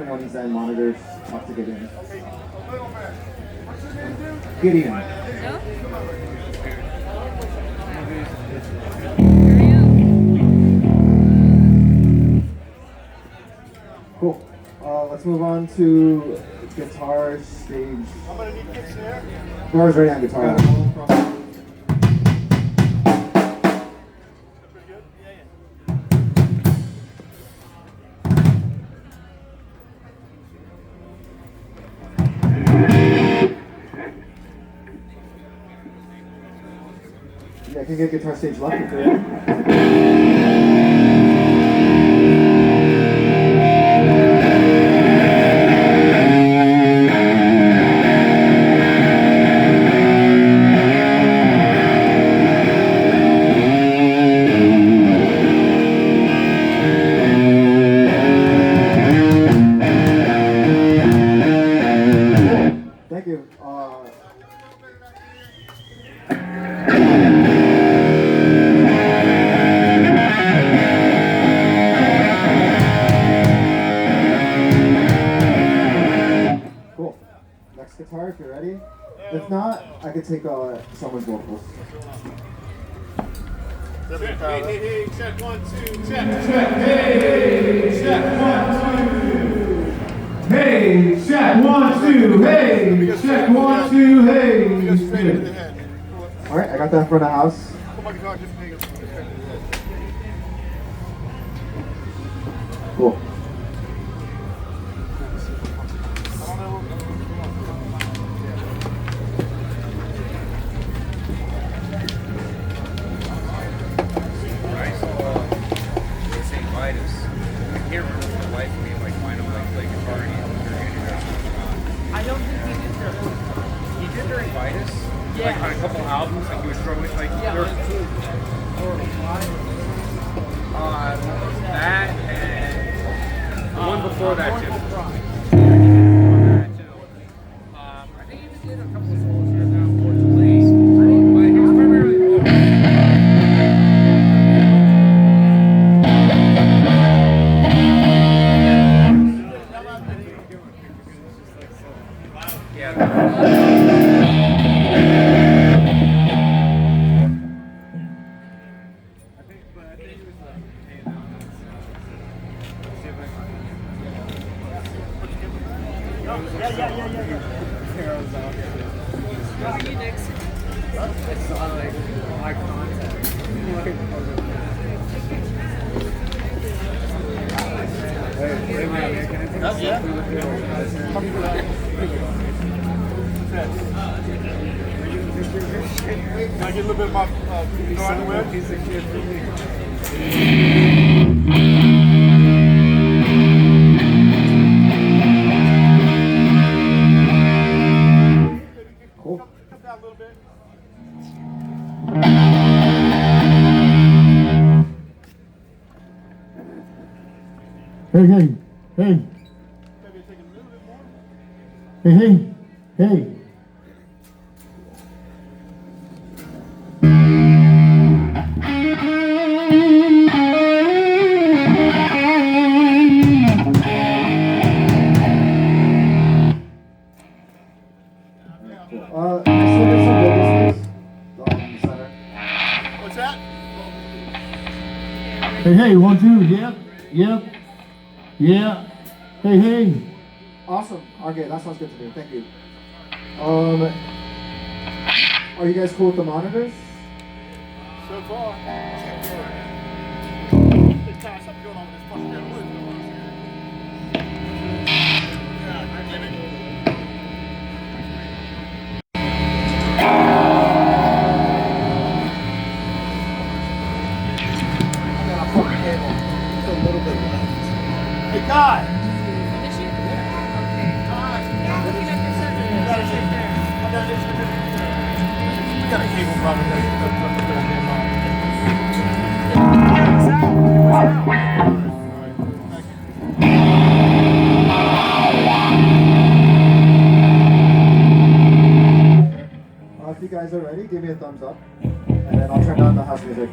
second one is that monitors talk to Gideon. Okay, a little bit. What's your name, dude? Gideon. No? Cool. Let's move on to guitar stage. I'm gonna need kicks there. Laura's ready on guitar. Pretty good? Yeah, I can get guitar stage left if you're ready. Thank you. Cool. Next guitar, if you're ready. If not, I could take someone's vocals. Hey, check 1, 2, check, hey, check 1, 2. Hey, check 1, 2, hey, check 1, 2, hey. Just straight into the head. All right, I got that in front of the house. Oh my God, just make it straight into the head. Cool. I don't think he did during. He did during Vitus. Yeah. Like on a couple albums, like he was struggling, like Yeah, there on was 2 or 5. That and the one before that too. I think he even did a couple of solos here now, unfortunately. But he was primarily. Can I get a little bit of my garden web? He's a kid for me. Cool. Come down a little bit. Hey, hey, hey, Maybe take a little bit more. hey, hey, hey. I still get some vocal space. Center. What's that? Hey, hey, 1, 2, yep, yep, yeah. Hey, hey. Awesome. Okay, that sounds good to me. Thank you. Are you guys cool with the monitors? So far. There's kind of something going on with this fucking damn wood. Yeah, I get it. Hey, Kai! Did she? Okay. Kai! Looking at your center. You gotta shake there. I got this. We got a cable problem there. If you guys are ready, give me a thumbs up, and then I'll turn down the house music.